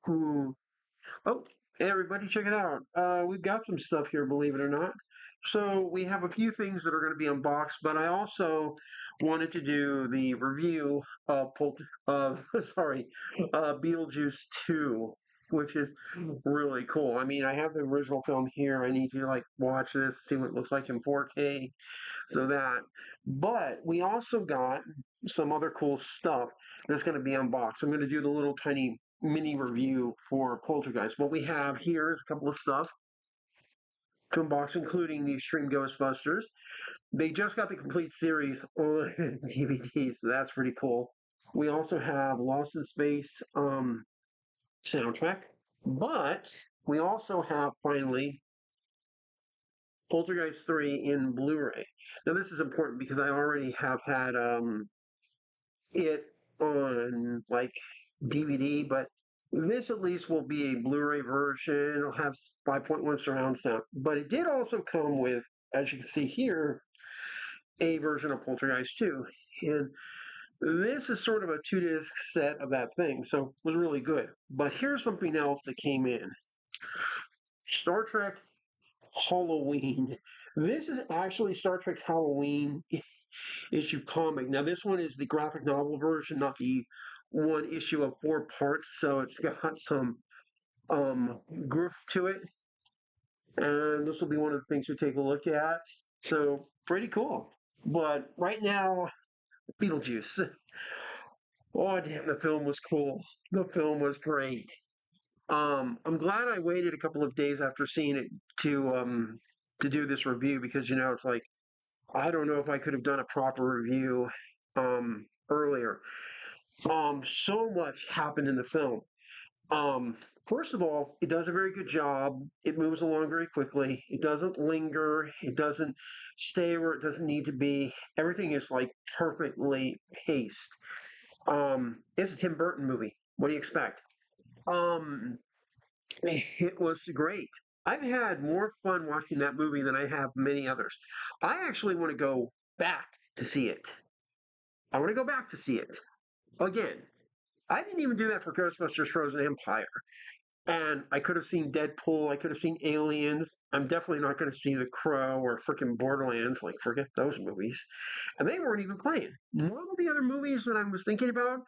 Ooh. Oh, hey everybody, check it out. We've got some stuff here, believe it or not. So we have a few things that are going to be unboxed, but I also wanted to do the review of sorry, Beetlejuice 2, which is really cool. I mean, I have the original film here. I need to like watch this, see what it looks like in 4K, so that. But we also got some other cool stuff that's going to be unboxed. I'm going to do the little tiny mini review for Poltergeist. What we have here is a couple of stuff to unbox, including the Extreme Ghostbusters. They just got the complete series on DVD, so that's pretty cool. We also have Lost in Space soundtrack, but we also have finally Poltergeist 3 in Blu-ray. Now this is important because I already have had it on like DVD, but this at least will be a Blu-ray version. It'll have 5.1 surround sound, but it did also come with, as you can see here, a version of Poltergeist 2. And this is sort of a two-disc set of that thing, so it was really good. But here's something else that came in. Star Trek Halloween. This is actually Star Trek's Halloween issue comic. Now, this one is the graphic novel version, not the one issue of 4 parts, so it's got some goof to it. And this will be one of the things we take a look at. So, pretty cool. But right now, Beetlejuice. Oh, damn, the film was cool. The film was great. I'm glad I waited a couple of days after seeing it to do this review because it's like I don't know if I could have done a proper review earlier. So much happened in the film. Um, First of all, it does a very good job. It moves along very quickly. It doesn't linger. It doesn't stay where it doesn't need to be. Everything is like perfectly paced. It's a Tim Burton movie. What do you expect? Um, it was great. I've had more fun watching that movie than I have many others. I actually want to go back to see it. I want to go back to see it again. I didn't even do that for Ghostbusters Frozen Empire. And I could have seen Deadpool. I could have seen Aliens. I'm definitely not going to see The Crow or freaking Borderlands. Like, forget those movies. And they weren't even playing. None of the other movies that I was thinking about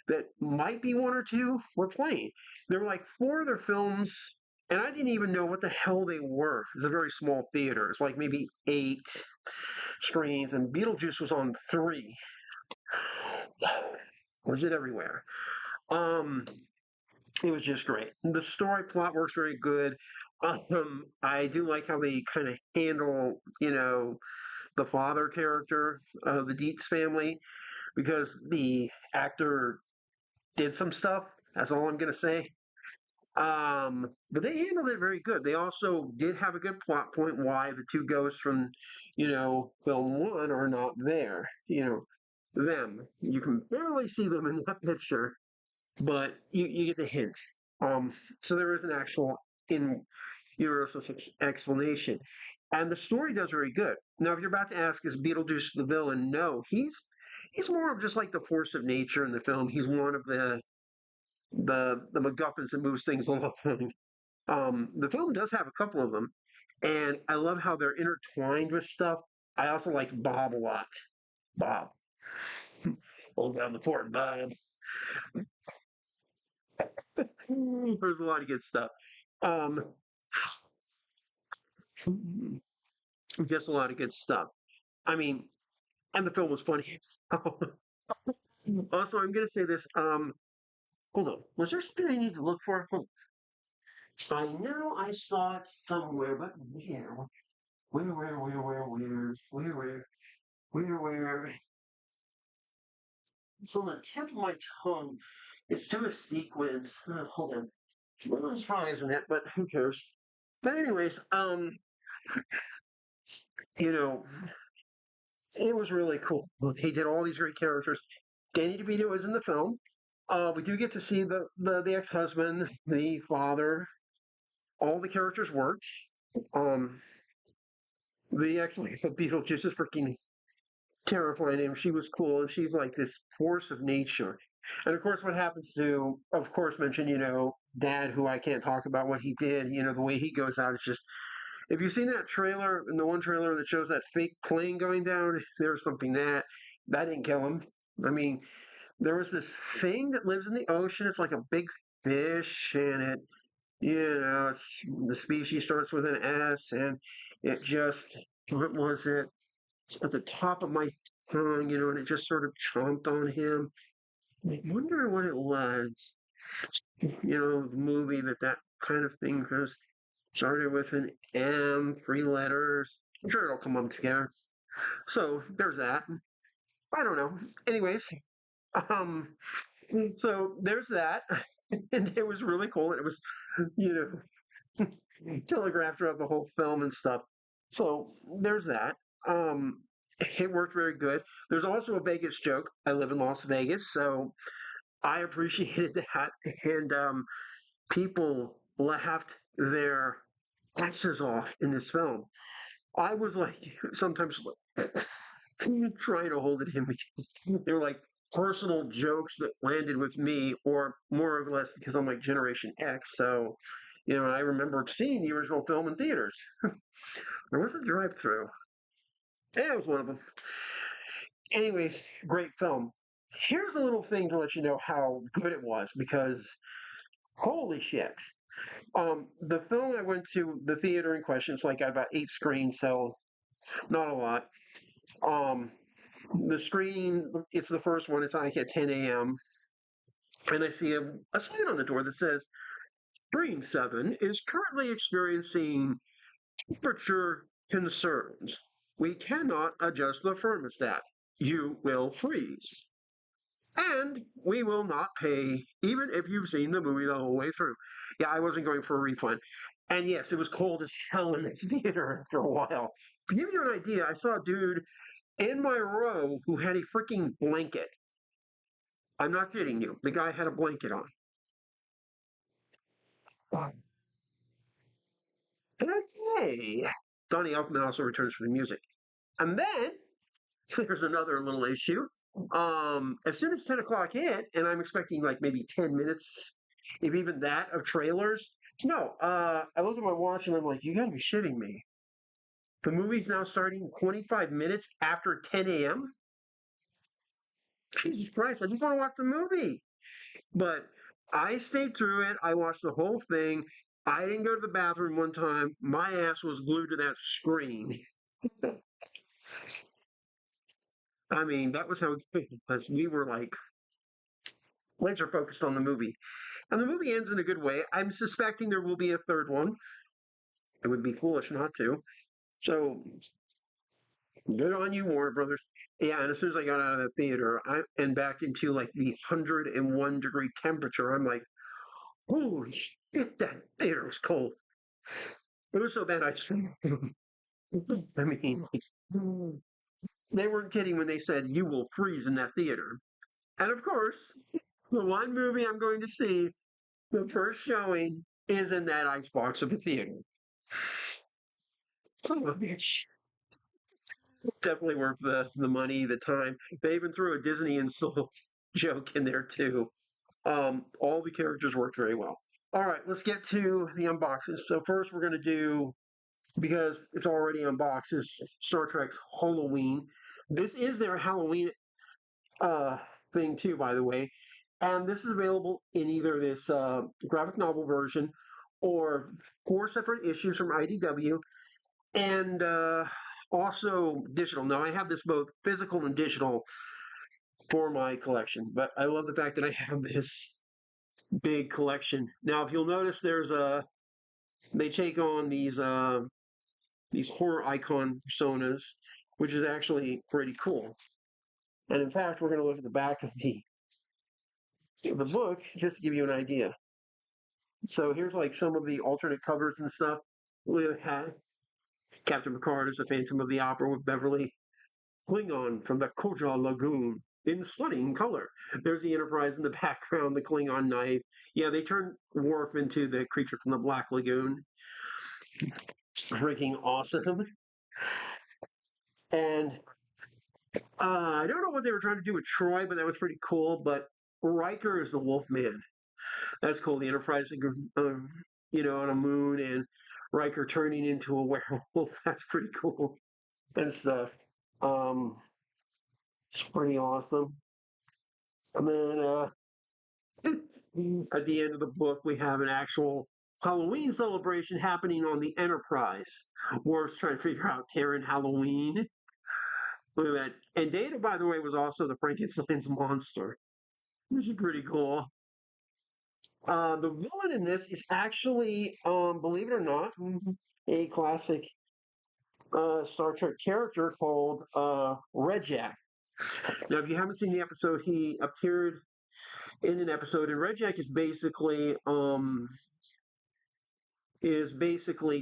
that might be one or two were playing. There were like four other films, and I didn't even know what the hell they were. It's a very small theater. It's like maybe 8 screens, and Beetlejuice was on 3. Was it everywhere? Um, it was just great. The story plot works very good. I do like how they kind of handle, the father character of the Dietz family because the actor did some stuff. That's all I'm gonna say. But they handled it very good. They also did have a good plot point why the two ghosts from, film one are not there. Them. You can barely see them in that picture, but you get the hint. Um, so there is an actual in universal explanation, and the story does very good. Now, if you're about to ask, is Beetlejuice the villain? No, he's more of just like the force of nature in the film. He's one of the MacGuffins that moves things along. The film does have a couple of them, and I love how they're intertwined with stuff. I also like Bob a lot. Bob, hold down the fort, Bob. There's a lot of good stuff. Um, just a lot of good stuff. I mean, and the film was funny. Also, I'm gonna say this. Hold on. Was there something I need to look for? I know I saw it somewhere, but where? Where? It's on the tip of my tongue. It's to a sequence. Hold on. Well, there's fries in it, but who cares? But anyways, you know, it was really cool. He did all these great characters. Danny DeVito is in the film. We do get to see the ex-husband, the father. All the characters worked. Um, the ex-wife of Beetlejuice is freaking terrifying him. She was cool, and she's like this force of nature. And of course, what happens to, of course, mention, Dad, who I can't talk about what he did, the way he goes out, it's just, if you've seen that trailer, and the one trailer that shows that fake plane going down, there's something that didn't kill him. I mean, there was this thing that lives in the ocean. It's like a big fish, and it's the species starts with an S, and it just, what was it? It's at the top of my tongue, and it just sort of chomped on him. I wonder what it was. The movie that kind of thing was started with an M, three letters. I'm sure it'll come up together. So there's that. I don't know. Anyways, um, so there's that. And it was really cool. And it was, you telegraphed throughout the whole film and stuff. So there's that. Um, it worked very good. There's also a Vegas joke. I live in Las Vegas, so I appreciated that. And people laughed their asses off in this film. I was like, sometimes trying to hold it in because they were like personal jokes that landed with me, or more or less because I'm like Generation X. So, I remember seeing the original film in theaters. There was a drive through. Yeah, it was one of them. Anyways, great film. Here's a little thing to let you know how good it was because holy shit. The film I went to the theater in question, it's like got about 8 screens, so not a lot. Um, the screen, it's the first one. It's like at 10 a.m. and I see a sign on the door that says Screen 7 is currently experiencing temperature concerns. We cannot adjust the thermostat. You will freeze. And we will not pay, even if you've seen the movie the whole way through. Yeah, I wasn't going for a refund. And yes, it was cold as hell in the theater after a while. To give you an idea, I saw a dude in my row who had a freaking blanket. I'm not kidding you. The guy had a blanket on. Okay. Donnie Elfman also returns for the music. And then there's another little issue. As soon as 10 o'clock hit, and I'm expecting like maybe 10 minutes, if even that, of trailers. No, I looked at my watch and I'm like, you gotta be shitting me. The movie's now starting 25 minutes after 10 a.m. Jesus Christ, I just want to watch the movie. But I stayed through it. I watched the whole thing. I didn't go to the bathroom one time. My ass was glued to that screen. I mean, that was how good it was. We were like laser focused on the movie. And the movie ends in a good way. I'm suspecting there will be a third one. It would be foolish not to. So good on you, Warner Brothers. Yeah, and as soon as I got out of that theater and back into like the 101-degree temperature, I'm like, holy shit, that theater was cold. It was so bad. I mean, like, they weren't kidding when they said you will freeze in that theater. And of course, the one movie I'm going to see, the first showing, is in that icebox of the theater. Son of a bitch. Definitely worth the money, the time. They even threw a Disney insult joke in there too. All the characters worked very well. All right, let's get to the unboxing. So first, we're going to do, because it's already unboxed, is Star Trek's Halloween. This is their Halloween uh, thing too, by the way, and this is available in either this graphic novel version or 4 separate issues from IDW, and also digital. Now I have this both physical and digital for my collection, but I love the fact that I have this big collection. Now, if you'll notice, there's a they take on these horror icon personas, which is actually pretty cool. And in fact, we're going to look at the back of the book just to give you an idea. So here's like some of the alternate covers and stuff. We had Captain Picard as the Phantom of the Opera with Beverly Klingon from the Koja Lagoon in stunning color. There's the Enterprise in the background, the Klingon knife. Yeah, they turned Worf into the creature from the Black Lagoon. Freaking awesome. And I don't know what they were trying to do with Troy, but that was pretty cool. But Riker is the Wolfman. That's cool. The Enterprise, on a moon, and Riker turning into a werewolf. That's pretty cool and stuff. Um, it's pretty awesome. And then at the end of the book, we have an actual Halloween celebration happening on the Enterprise. Worf's trying to figure out Terran Halloween. Look at that. And Data, by the way, was also the Frankenstein's monster, which is pretty cool. The villain in this is actually, believe it or not, a classic Star Trek character called Rejak. Now, if you haven't seen the episode, he appeared in an episode, and Rejak is basically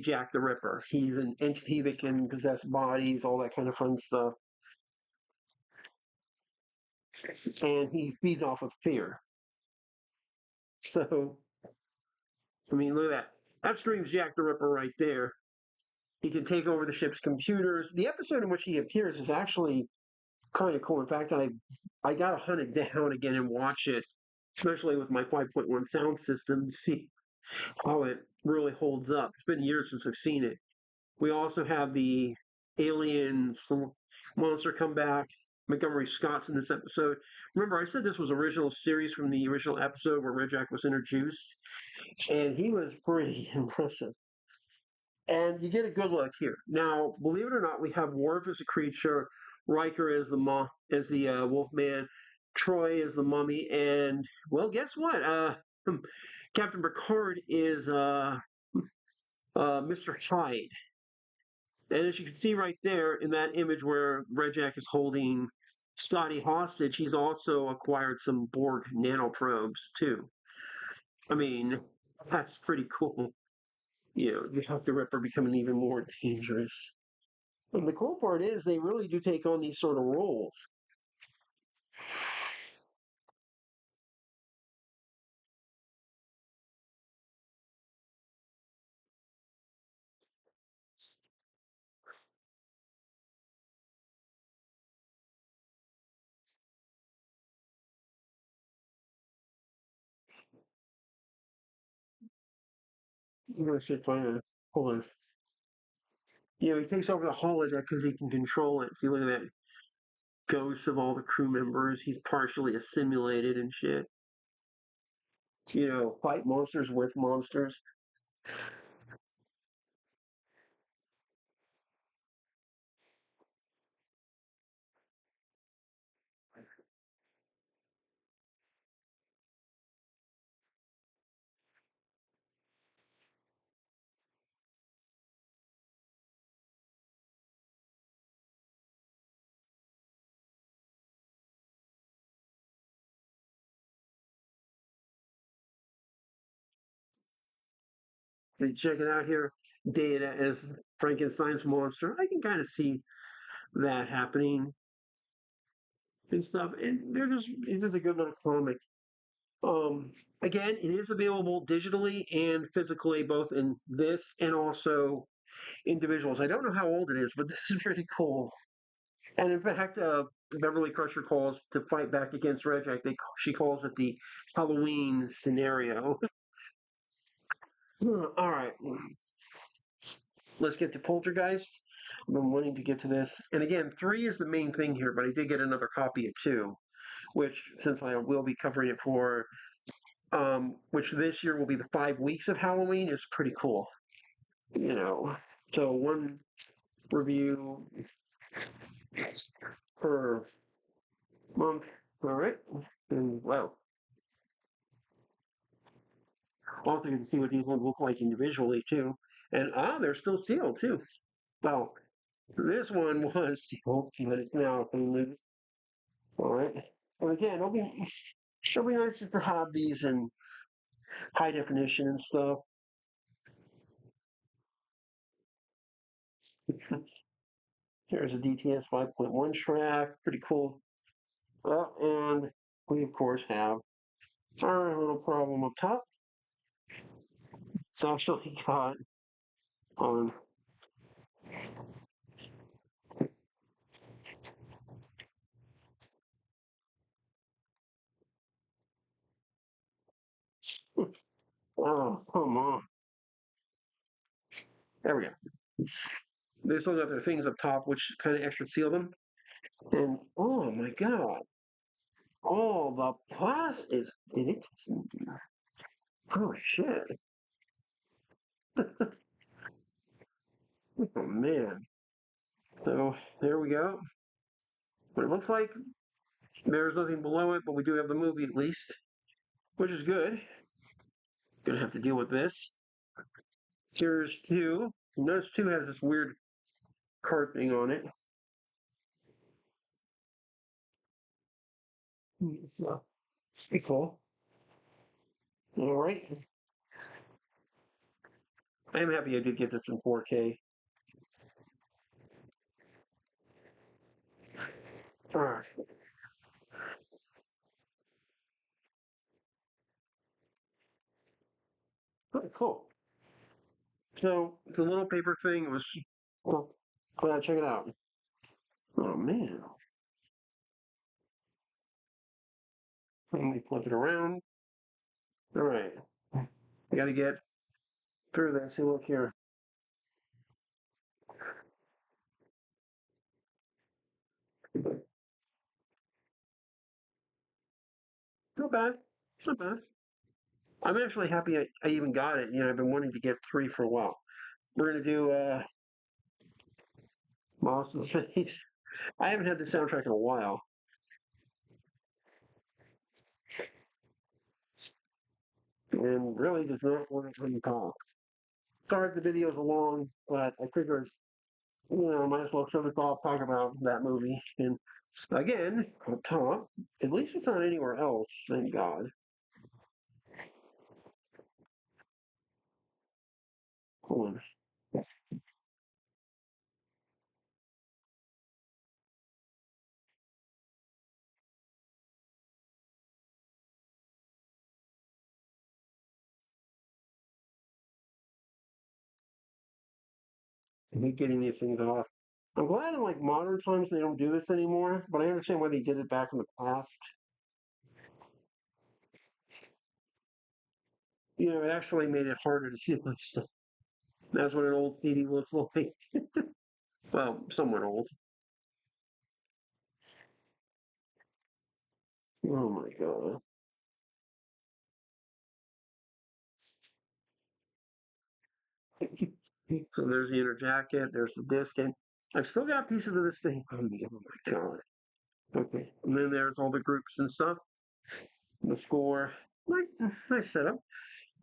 Jack the Ripper. He's an entity that can possess bodies, all that kind of fun stuff, and he feeds off of fear. So, I mean, look at that. That screams Jack the Ripper right there. He can take over the ship's computers. The episode in which he appears is actually kind of cool. In fact, I got to hunt it down again and watch it, especially with my 5.1 sound system, to see how it really holds up. It's been years since I've seen it. We also have the alien monster come back. Montgomery Scott's in this episode. Remember, I said this was original series from the original episode where Red Jack was introduced, and he was pretty impressive. And you get a good look here. Now, believe it or not, we have Worf as a creature, Riker as the Wolfman, Troy as the Mummy, and well, guess what? Captain Picard is Mr. Hyde. And as you can see right there in that image where Red Jack is holding Scotty hostage, he's also acquired some Borg nanoprobes too. I mean, that's pretty cool. You have the Ripper becoming even more dangerous. And the cool part is they really do take on these sort of roles. You know, should find a hold on. He takes over the holodeck because he can control it. See, look at that ghosts of all the crew members. He's partially assimilated and shit. Fight monsters with monsters. You check it out here. Data as Frankenstein's monster. I can kind of see that happening and stuff. And it's just a good little comic. Um, Again, it is available digitally and physically, both in this and also individuals. I don't know how old it is, but this is pretty cool. And in fact, Beverly Crusher calls to fight back against Reject. She calls it the Halloween scenario. All right, let's get to Poltergeist. I've been wanting to get to this. And again, 3 is the main thing here, but I did get another copy of 2, which, since I will be covering it for, which this year will be the 5 weeks of Halloween, is pretty cool. You know, so one review per month. All right. And wow. Also, you can see what these ones look like individually too. And they're still sealed too. Well, this one was sealed, but it's now clean. All right. And again, it'll be nice to have these in high definition and stuff. Here's a DTS 5.1 track, pretty cool. And we of course have our little problem up top. It's actually got on Oh, come on. There we go. They still got their things up top, which kind of extra seal them. And oh my god, all the plastic is did it? Oh shit! Oh man. So there we go. But it looks like there's nothing below it, but we do have the movie at least, which is good. Gonna have to deal with this. Here's two. Notice two has this weird card thing on it. It's pretty cool. All right. I am happy I did get this in 4K. All right. Oh, cool. So the little paper thing was. Well, check it out. Oh man. Let me flip it around. All right. I got to get through that. See, look here. Not bad. Not bad. I'm actually happy I even got it. I've been wanting to get three for a while. We're gonna do Lost in Space. I haven't had the soundtrack in a while, and really does not want to talk. Sorry if the video's long, but I figured, might as well show this off, talk about that movie. And again, up top, at least it's not anywhere else, thank God. Hold on. I hate getting these things off. I'm glad in like modern times they don't do this anymore, but I understand why they did it back in the past. It actually made it harder to see my stuff. That's what an old CD looks like. Well, somewhat old. Oh my god. So there's the inner jacket, there's the disc, and I've still got pieces of this thing. Oh my god. Okay. And then there's all the groups and stuff. The score. Nice setup.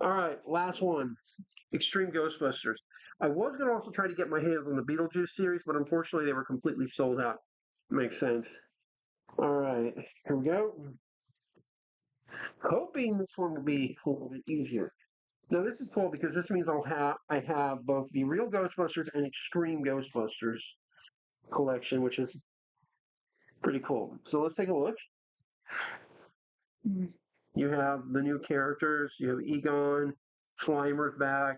All right, last one. Extreme Ghostbusters. I was going to also try to get my hands on the Beetlejuice series, but unfortunately they were completely sold out. Makes sense. All right, here we go. Hoping this one will be a little bit easier. Now this is cool because this means I have both the real Ghostbusters and Extreme Ghostbusters collection, which is pretty cool. So let's take a look. You have the new characters. You have Egon, Slimer's back.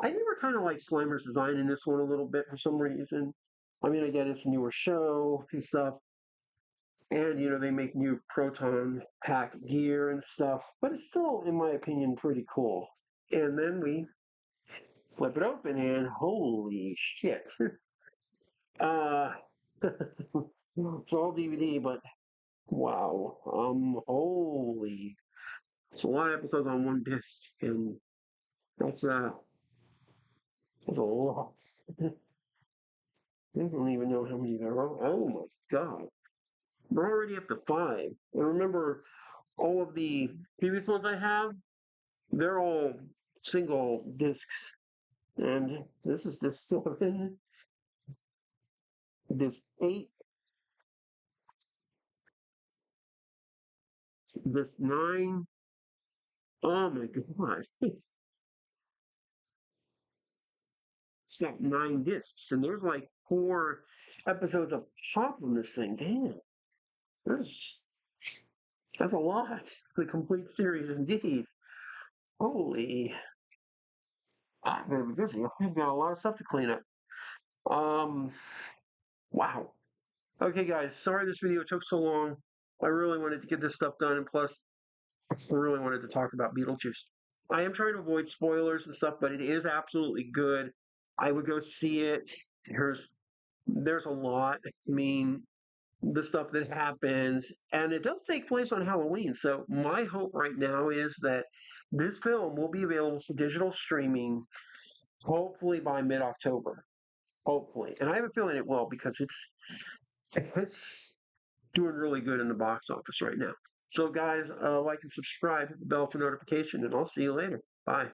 I never kind of like Slimer's design in this one a little bit for some reason. I mean, again, it's a newer show and stuff, and they make new proton pack gear and stuff, but it's still, in my opinion, pretty cool. And then we flip it open, and holy shit! uh, it's all DVD, but wow, holy! It's a lot of episodes on one disc, and that's uh, that's a lot. I don't even know how many there are. Oh my god. We're already up to five. And remember, all of the previous ones I have, they're all single discs. And this is this seven, this eight, this nine. Oh my god. It's got nine discs. And there's like four episodes of pop on this thing. Damn. There's that's a lot. The complete series indeed. Holy. I'm gonna be busy. I've got a lot of stuff to clean up. Um wow. Okay, guys, sorry this video took so long. I really wanted to get this stuff done, and plus, I really wanted to talk about Beetlejuice. I am trying to avoid spoilers and stuff, but it is absolutely good. I would go see it. There's a lot. I mean, the stuff that happens, and it does take place on Halloween. So my hope right now is that this film will be available for digital streaming, hopefully by mid-October. Hopefully, and I have a feeling it will because it's doing really good in the box office right now. So, guys, like and subscribe, hit the bell for notification, and I'll see you later. Bye.